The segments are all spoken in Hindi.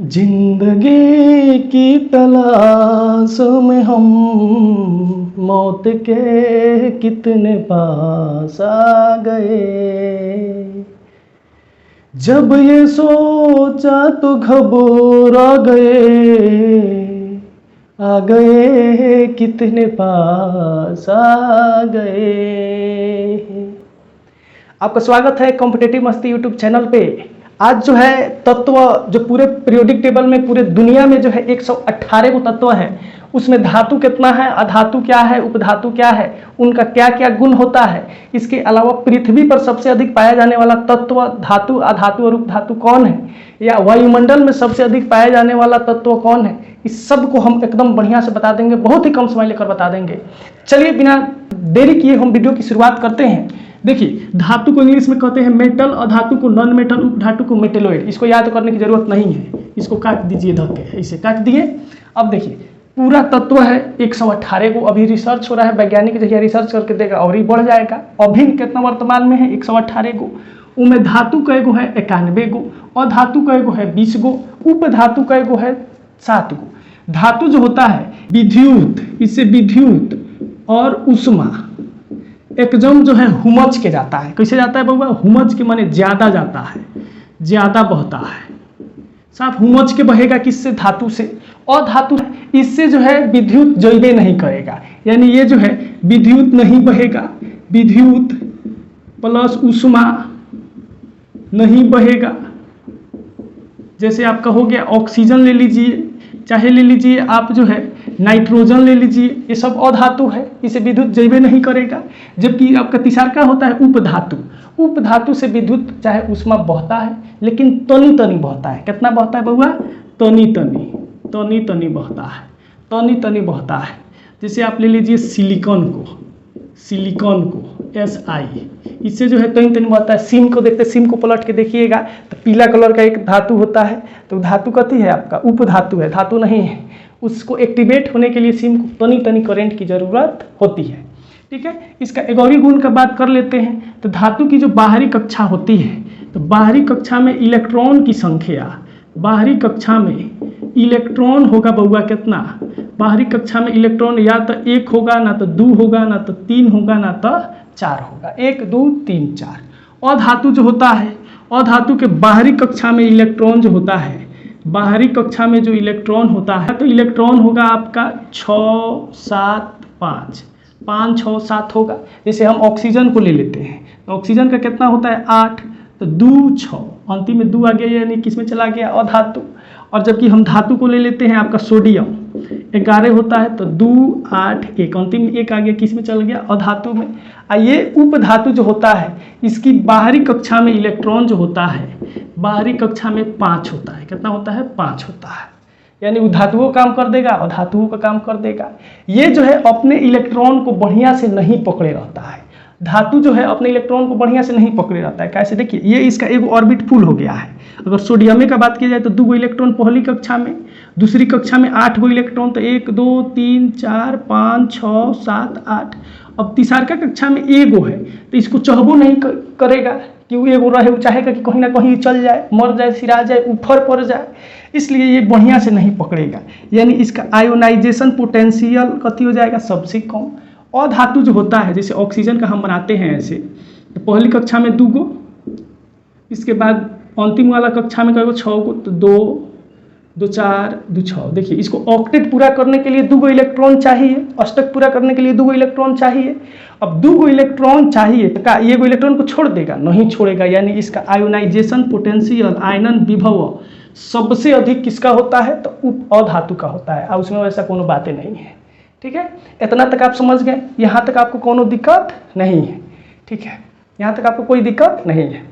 जिंदगी की तलाश में हम मौत के कितने पास आ गए। जब ये सोचा तो घबरा गए कितने पास आ गए। आपका स्वागत है कॉम्पिटिटिव मस्ती यूट्यूब चैनल पे। आज जो है तत्व जो पूरे पीरियोडिक टेबल में पूरे दुनिया में जो है 118 को तत्व है, उसमें धातु कितना है, अधातु क्या है, उपधातु क्या है, उनका क्या क्या गुण होता है। इसके अलावा पृथ्वी पर सबसे अधिक पाया जाने वाला तत्व धातु, अधातु और उपधातु कौन है, या वायुमंडल में सबसे अधिक पाया जाने वाला तत्व कौन है, इस सब को हम एकदम बढ़िया से बता देंगे, बहुत ही कम समय लेकर बता देंगे। चलिए बिना देरी किए हम वीडियो की शुरुआत करते हैं। देखिए, धातु को इंग्लिश में कहते हैं मेटल, अधातु को नॉन मेटल, उपधातु को मेटेलॉइड। इसको याद करने की जरूरत नहीं है, इसको काट दीजिए धक के, इसे काट दिए। अब देखिए पूरा तत्व है 118 को, अभी रिसर्च हो रहा है, वैज्ञानिक जगह रिसर्च करके देगा और ही बढ़ जाएगा। अभी कितना वर्तमान में है 118 को। उनमें धातु कई गो है 91 गो, अधातु कई गो है 20 गो, उपधातु कई गो है 7 गो। धातु जो होता है विद्युत, इससे विद्युत और उष्मा एकदम जो है हुमच के जाता है। कैसे जाता है बउआ? हुमच के माने ज्यादा जाता है, ज्यादा बहता है। साफ हुमच के बहेगा किससे? धातु से। और धातु इससे जो है विद्युत जइबे नहीं करेगा, यानी ये जो है विद्युत नहीं बहेगा, विद्युत प्लस उष्मा नहीं बहेगा। जैसे आपका हो गया ऑक्सीजन ले लीजिए, चाहे ले लीजिए आप जो है नाइट्रोजन ले लीजिए, ये सब अधातु है, इसे विद्युत जइबे नहीं करेगा। जबकि आपका तीसरा होता है उपधातु। उपधातु से विद्युत चाहे उष्मा बहता है, लेकिन तनी तनी बहता है। कितना बहता है बउआ? तनी तनी, तनी तनी बहता है, तनी तनी बहता है। जैसे आप ले लीजिए सिलिकॉन को, सिलिकॉन को SI, इससे जो है तनी तनी बहता है। सिम को देखते, सिम को पलट के देखिएगा तो पीला कलर का एक धातु होता है, तो धातु कथी है आपका? उपधातु है, धातु नहीं है। उसको एक्टिवेट होने के लिए सिम को तनी तनी करंट की जरूरत होती है। ठीक है, इसका एक और गुण का बात कर लेते हैं। तो धातु की जो बाहरी कक्षा होती है, तो बाहरी कक्षा में इलेक्ट्रॉन की संख्या, बाहरी कक्षा में इलेक्ट्रॉन होगा बउआ कितना? बाहरी कक्षा में इलेक्ट्रॉन या तो 1 होगा, ना तो 2 होगा, ना तो 3 होगा, ना तो 4 होगा। 1 2 3 4। अधातु जो होता है, अधातु के बाहरी कक्षा में इलेक्ट्रॉन जो होता है, बाहरी कक्षा में जो इलेक्ट्रॉन होता है, तो इलेक्ट्रॉन होगा आपका 6 7 5, 5 6 7 होगा। जैसे हम ऑक्सीजन को ले लेते हैं, तो ऑक्सीजन का कितना होता है? 8, तो 2 6, अंतिम में 2 आ गया, यानी किस में चला गया? अधातु। और जबकि हम धातु को ले लेते हैं आपका सोडियम, 11 होता है, तो 2 8 1, अंतिम में 1 आ गया, किस में चल गया? अधातु में। ये उपधातु जो होता है, इसकी बाहरी कक्षा में इलेक्ट्रॉन जो होता है, बाहरी कक्षा में 5 होता है। कितना होता है? 5 होता है। यानी उधातुओं काम कर देगा, अधातुओं का काम कर देगा। ये जो है अपने इलेक्ट्रॉन को बढ़िया से नहीं पकड़े रहता है। धातु जो है अपने इलेक्ट्रॉन को बढ़िया से नहीं पकड़े रहता है। कैसे? देखिए, ये इसका एक ऑर्बिट फुल हो गया है। अगर सोडियम का बात की जाए तो 2 गो इलेक्ट्रॉन पहली कक्षा में, दूसरी कक्षा में 8 गो इलेक्ट्रॉन, तो 1 2 3 4 5 6 7 8। अब तीसरा कक्षा में 1 गो है, तो इसको चाहबो नहीं करेगा कि वो एगो रहे, वो चाहेगा कि कहीं ना कहीं चल जाए, मर जाए, सिरा जाए, ऊपर पड़ जाए, इसलिए ये बढ़िया से नहीं पकड़ेगा। यानी इसका आयोनाइजेशन पोटेंशियल कथी हो जाएगा? सबसे कम। और धातु जो होता है, जैसे ऑक्सीजन का हम बनाते हैं ऐसे, तो पहली कक्षा में 2 गो, इसके बाद अंतिम वाला कक्षा में कई 6 गो, तो 2 2 4 2 6। देखिए, इसको ऑक्टेट पूरा करने के लिए 2 गो इलेक्ट्रॉन चाहिए, अष्टक पूरा करने के लिए 2 गो इलेक्ट्रॉन चाहिए। अब 2 गो इलेक्ट्रॉन चाहिए, तो ये गो इलेक्ट्रॉन को छोड़ देगा? नहीं छोड़ेगा। यानी इसका आयोनाइजेशन पोटेंशियल, आयनन विभव सबसे अधिक किसका होता है? तो अधातु का होता है। और उसमें वैसा कोनो बातें नहीं है। ठीक है, इतना तक आप समझ गए? यहाँ तक आपको कोनो दिक्कत नहीं है? ठीक है, यहाँ तक आपको कोई दिक्कत नहीं है।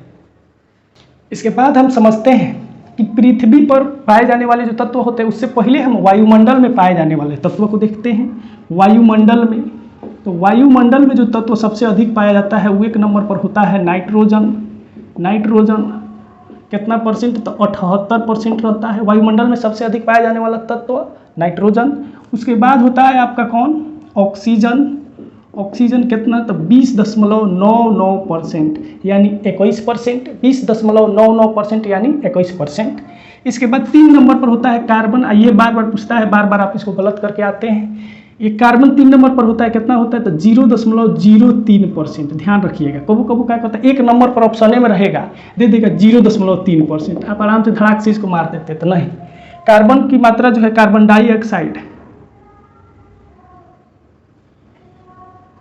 इसके बाद हम समझते हैं कि पृथ्वी पर पाए जाने वाले जो तत्व होते हैं, उससे पहले हम वायुमंडल में पाए जाने वाले तत्व को देखते हैं। वायुमंडल में, तो वायुमंडल में जो तत्व सबसे अधिक पाया जाता है वो 1 नंबर पर होता है नाइट्रोजन। नाइट्रोजन कितना परसेंट? तो 78% रहता है। वायुमंडल में सबसे अधिक पाया जाने वाला तत्व नाइट्रोजन। उसके बाद होता है आपका कौन? ऑक्सीजन। ऑक्सीजन कितना? तो 20.99%, यानी 21%। 20.99% यानी 21%। इसके बाद 3 नंबर पर होता है कार्बन। ये बार बार पूछता है, बार बार आप इसको गलत करके आते हैं। ये कार्बन 3 नंबर पर होता है, कितना होता है तो 0.03%। ध्यान रखिएगा, कबू कबू क्या कहता है 1 नंबर पर ऑप्शन में रहेगा, दे देगा 0.3%। आप आराम से धड़ाक से इसको मार देते तो नहीं। कार्बन की मात्रा जो है कार्बन डाइऑक्साइड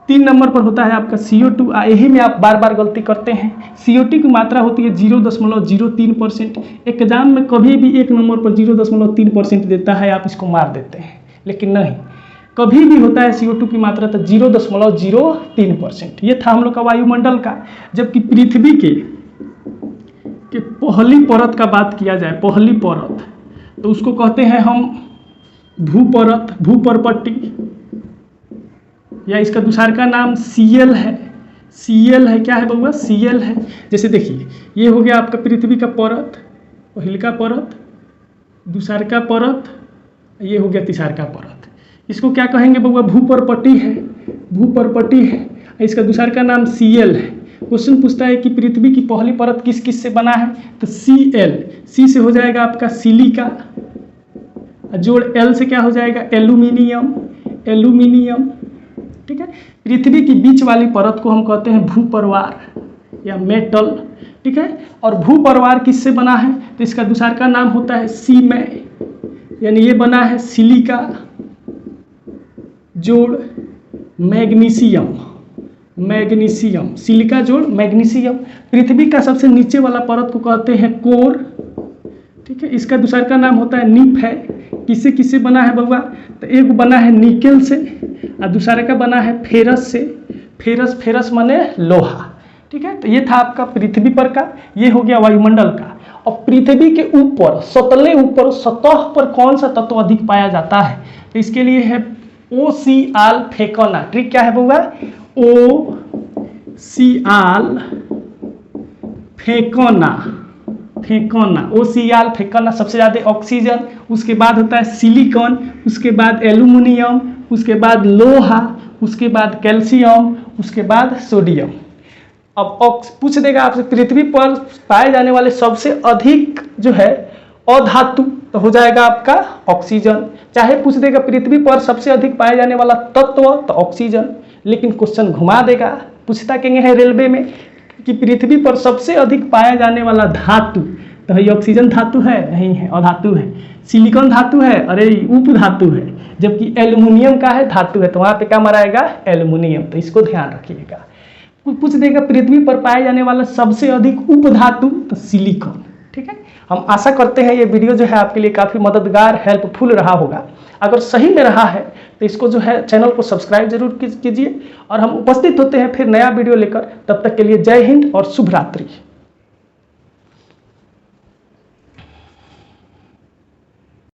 3 नंबर पर होता है आपका CO2। यही में आप बार बार गलती करते हैं। CO2 की मात्रा होती है 0.03%। एग्जाम में कभी भी 1 नंबर पर 0.3% देता है, आप इसको मार देते हैं, लेकिन नहीं, कभी भी होता है CO2 की मात्रा तो 0.03%। ये था हम लोग का वायुमंडल का। जबकि पृथ्वी के पहली परत का बात किया जाए, पहली परत, तो उसको कहते हैं हम भूपरत, भूपरपट्टी, या इसका दूसरा का नाम CL है। CL है, क्या है बउआ? CL है। जैसे देखिए, ये हो गया आपका पृथ्वी का परत, पहिलका परत, दूसरा परत, ये हो गया तीसरा परत। इसको क्या कहेंगे बउआ? भूपरपट्टी है, भूपरपट्टी है। इसका दूसरा का नाम CL है। क्वेश्चन पूछता है कि पृथ्वी की पहली परत किस किस से बना है, तो CL, C से हो जाएगा आपका सिलिका, जोड़ L से क्या हो जाएगा? Aluminium, aluminium. ठीक है। पृथ्वी की बीच वाली परत को हम कहते हैं भूपरवार या मेटल। ठीक है। और भूपरवार किससे बना है, तो इसका दूसरा का नाम होता है सीमें, यानी ये बना है सिलिका जोड़ मैग्नीशियम, मैग्नीशियम, सिलिका जोड़ मैग्नीशियम। पृथ्वी का सबसे नीचे वाला परत को कहते हैं कोर। ठीक है। इसका दूसरा का नाम होता है निफ है। किससे किससे बना है बउआ? तो एक बना है निकेल से और दूसरा का बना है फेरस से। फेरस, फेरस माने लोहा। ठीक है। तो ये था आपका पृथ्वी पर का, ये हो गया वायुमंडल का। और पृथ्वी के ऊपर, सतले ऊपर, सतह पर कौन सा तत्व अधिक पाया जाता है, तो इसके लिए है ओसियाल फेकोना। ट्रिक क्या है बउआ? ओसियाल फेकोना, फेकोना, ओसियाल फेकोना। सबसे ज़्यादा ऑक्सीजन, उसके बाद होता है सिलिकॉन, उसके बाद एल्यूमिनियम, उसके बाद लोहा, उसके बाद कैल्शियम, उसके बाद सोडियम। अब पूछ देगा आपसे पृथ्वी पर पाए जाने वाले सबसे अधिक जो है अधातु, तो हो जाएगा आपका ऑक्सीजन। चाहे पूछ देगा पृथ्वी पर सबसे अधिक पाए जाने वाला तत्व, तो ऑक्सीजन। लेकिन क्वेश्चन घुमा देगा, पूछता कहेंगे है रेलवे में कि पृथ्वी पर सबसे अधिक पाया जाने वाला धातु, तो ये ऑक्सीजन धातु है? नहीं है, अधातु है। सिलिकॉन धातु है? अरे उप धातु है। जबकि एल्यूमिनियम का है, धातु है, तो वहाँ पे क्या मराएगा? एल्यूमिनियम। तो इसको ध्यान रखिएगा। पूछ देगा पृथ्वी पर पाए जाने वाला सबसे अधिक उप धातु, तो सिलिकॉन। ठीक है। हम आशा करते हैं ये वीडियो जो है आपके लिए काफ़ी मददगार, हेल्पफुल रहा होगा। अगर सही में रहा है तो इसको जो है चैनल को सब्सक्राइब जरूर कीजिए। और हम उपस्थित होते हैं फिर नया वीडियो लेकर। तब तक के लिए जय हिंद और शुभ रात्रि।